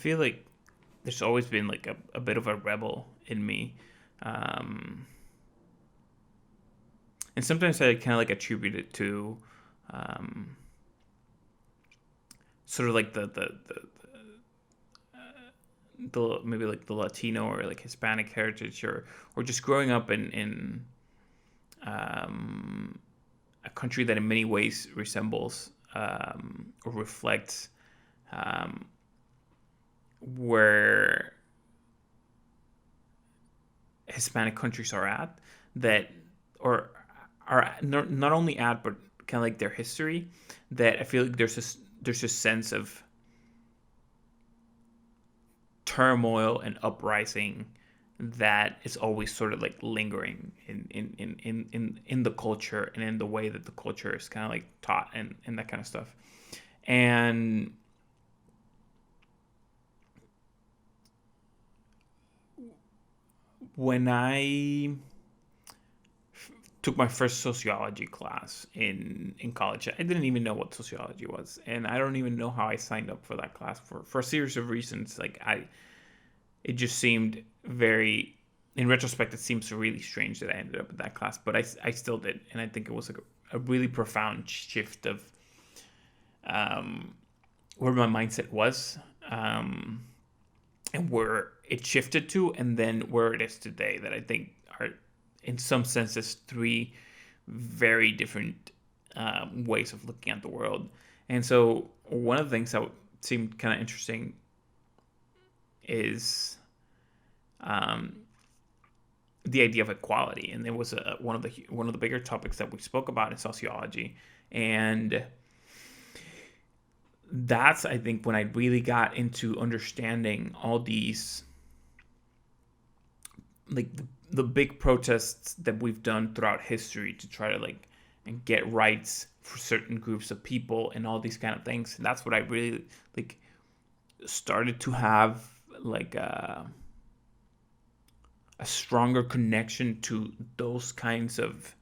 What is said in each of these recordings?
feel like there's always been like a bit of a rebel in me. And sometimes I kind of like attribute it to um, sort of like the maybe like the Latino or like Hispanic heritage, or just growing up in um, a country that in many ways resembles or reflects um, where Hispanic countries are at, that or are not only at, but kind of like their history, that I feel like there's a sense of turmoil and uprising that is always sort of like lingering in the culture and in the way that the culture is kind of like taught and that kind of stuff. And when I took my first sociology class in college, I didn't even know what sociology was, and I don't even know how I signed up for that class for a series of reasons. Like it just seemed very, in retrospect, it seems really strange that I ended up in that class, but I still did, and I think it was a really profound shift of um, where my mindset was, um, and where it shifted to, and then where it is today. That I think are, in some senses, three very different ways of looking at the world. And so, one of the things that seemed kind of interesting is um, the idea of equality, and it was one of the bigger topics that we spoke about in sociology, and that's, I think, when I really got into understanding all these, like the big protests that we've done throughout history to try to like and get rights for certain groups of people and all these kind of things. And that's what I really like started to have like a stronger connection to those kinds of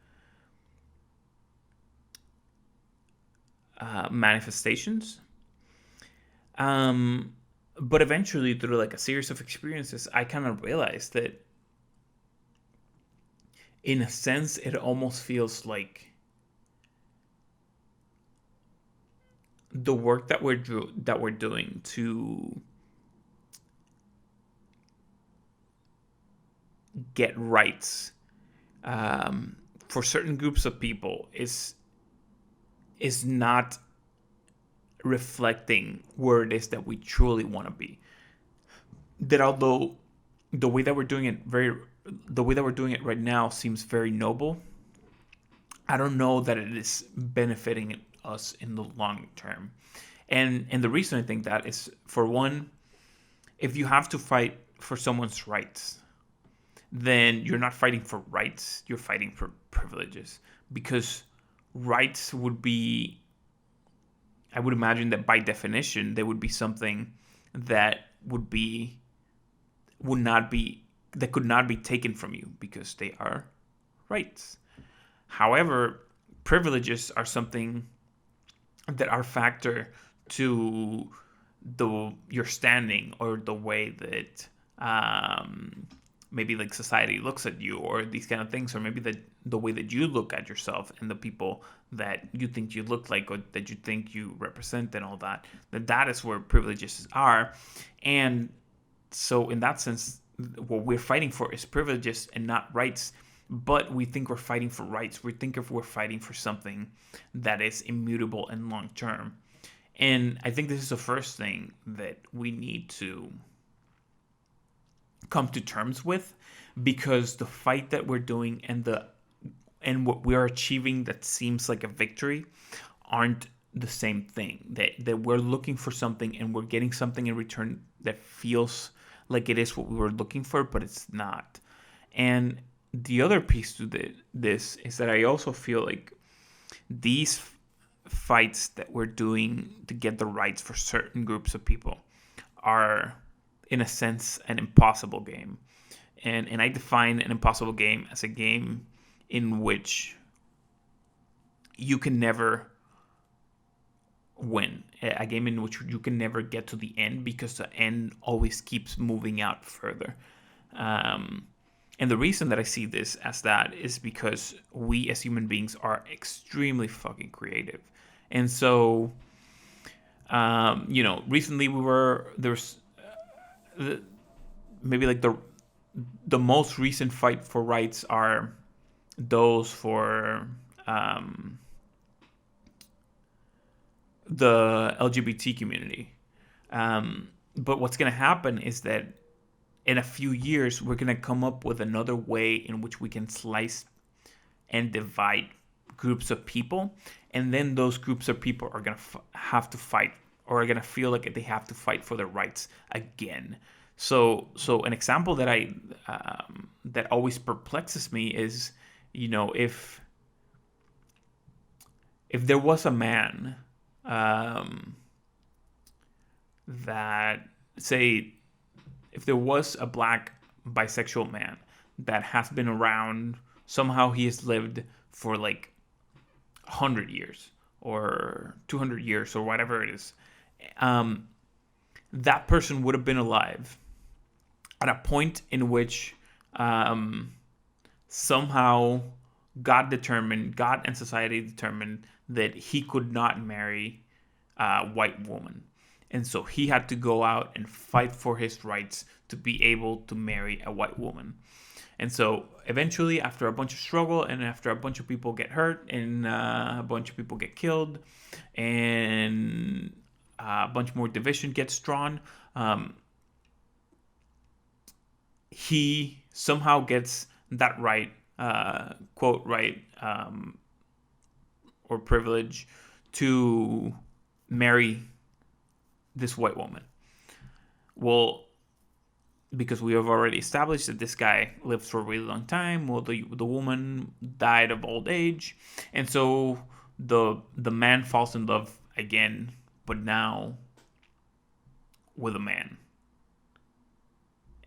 manifestations. Um, but eventually, through like a series of experiences, I kind of realized that, in a sense, it almost feels like the work that we're doing to get rights for certain groups of people is not reflecting where it is that we truly want to be. That although the way that we're doing it the way that we're doing it right now seems very noble, I don't know that it is benefiting us in the long term. And the reason I think that is, for one, if you have to fight for someone's rights, then you're not fighting for rights, you're fighting for privileges. Because rights would be, I would imagine that by definition, they would be something that would not be, that could not be taken from you because they are rights. However, privileges are something that are factor to your standing, or the way that maybe like society looks at you, or these kind of things, or maybe the way that you look at yourself and the people that you think you look like, or that you think you represent, and all that. That is where privileges are. And so in that sense, what we're fighting for is privileges and not rights. But we think we're fighting for rights. We think if we're fighting for something that is immutable and long term. And I think this is the first thing that we need to come to terms with, because the fight that we're doing and what we are achieving that seems like a victory aren't the same thing. That we're looking for something and we're getting something in return that feels like it is what we were looking for, but it's not. And the other piece to this is that I also feel like these fights that we're doing to get the rights for certain groups of people are, in a sense, an impossible game. And I define an impossible game as a game in which you can never, win, a game in which you can never get to the end because the end always keeps moving out further. And the reason that I see this as that is because we as human beings are extremely fucking creative. And so, recently there's maybe like the most recent fight for rights are those for the LGBT community. But what's going to happen is that in a few years, we're going to come up with another way in which we can slice and divide groups of people. And then those groups of people are going to have to fight, or are going to feel like they have to fight for their rights again. So an example that that always perplexes me is, if there was a man that, say, if there was a black bisexual man that has been around, somehow he has lived for like 100 years or 200 years or whatever it is, that person would have been alive at a point in which somehow God and society determined that he could not marry a white woman. And so he had to go out and fight for his rights to be able to marry a white woman. And so eventually, after a bunch of struggle and after a bunch of people get hurt and a bunch of people get killed and a bunch more division gets drawn, he somehow gets that right, quote, right, or privilege to marry this white woman. Well, because we have already established that this guy lived for a really long time, well, the woman died of old age, and so the man falls in love again, but now with a man.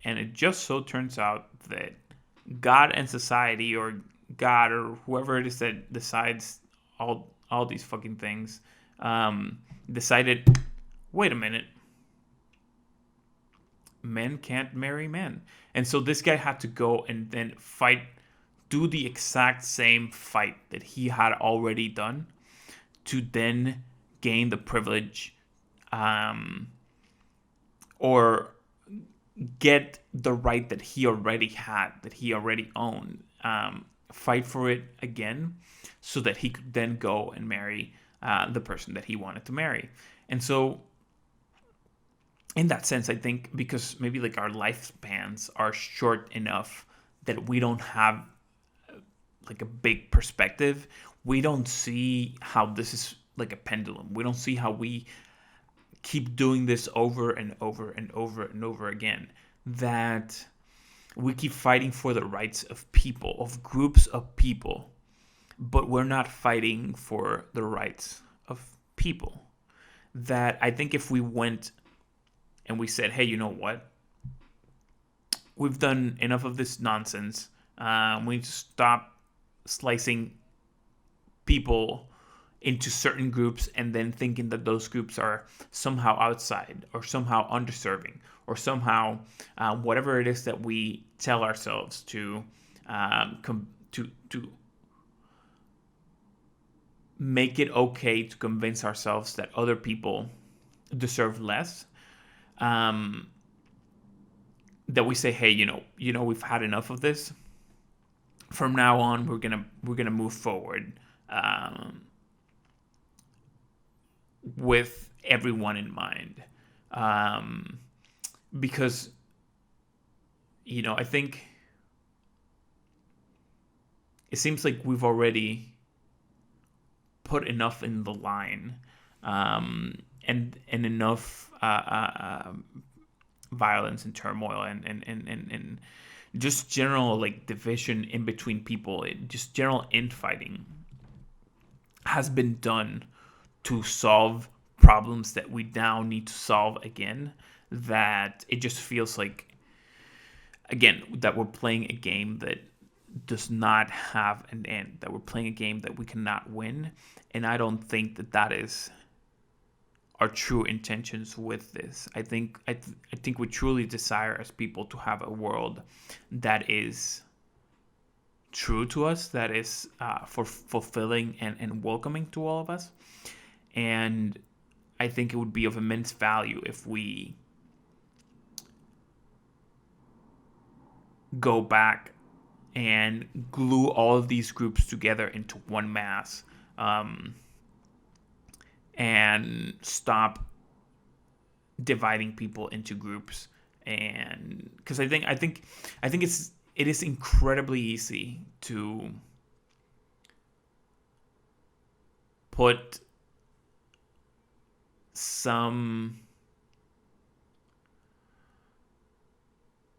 And it just so turns out that God and society, or God, or whoever it is that decides all these fucking things, decided, wait a minute, men can't marry men. And so this guy had to go and then do the exact same fight that he had already done to then gain the privilege, or get the right that he already had, that he already owned, fight for it again so that he could then go and marry the person that he wanted to marry. And so in that sense, I think because maybe like our lifespans are short enough that we don't have like a big perspective, we don't see how this is like a pendulum. We don't see how we keep doing this over and over and over and over again, that we keep fighting for the rights of people, of groups of people, but we're not fighting for the rights of people. That I think if we went and we said, hey, you know what? We've done enough of this nonsense. We need to stop slicing people into certain groups and then thinking that those groups are somehow outside or somehow underserving or somehow whatever it is that we tell ourselves to make it okay to convince ourselves that other people deserve less. That we say, hey, we've had enough of this. From now on, we're gonna move forward with everyone in mind, because I think it seems like we've already put enough in the line, and enough violence and turmoil and just general like division in between people, just general infighting has been done to solve problems that we now need to solve again, that it just feels like, again, that we're playing a game that does not have an end, that we're playing a game that we cannot win. And I don't think that is our true intentions with this. I think we truly desire as people to have a world that is true to us, that is for fulfilling and welcoming to all of us. And I think it would be of immense value if we go back and glue all of these groups together into one mass, and stop dividing people into groups. And because I think it is incredibly easy to put some,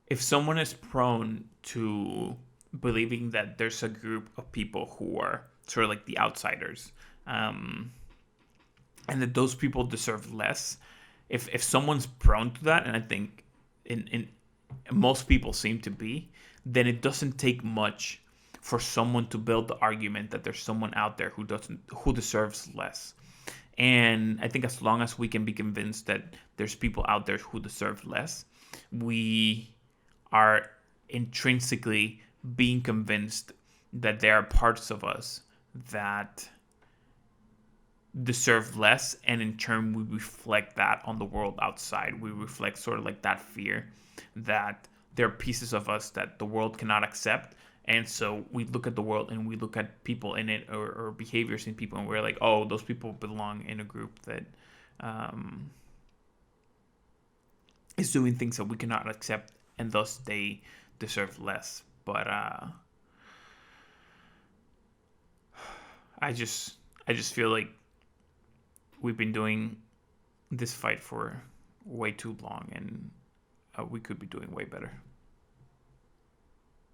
if someone is prone to believing that there's a group of people who are sort of like the outsiders, and that those people deserve less, if someone's prone to that, and I think in most people seem to be, then it doesn't take much for someone to build the argument that there's someone out there who deserves less. And I think as long as we can be convinced that there's people out there who deserve less, we are intrinsically being convinced that there are parts of us that deserve less, and in turn we reflect that on the world outside. We reflect sort of like that fear that there are pieces of us that the world cannot accept, and so we look at the world and we look at people in it, or behaviors in people, and we're like, oh, those people belong in a group that is doing things that we cannot accept, and thus they deserve less. But I just feel like we've been doing this fight for way too long, and we could be doing way better.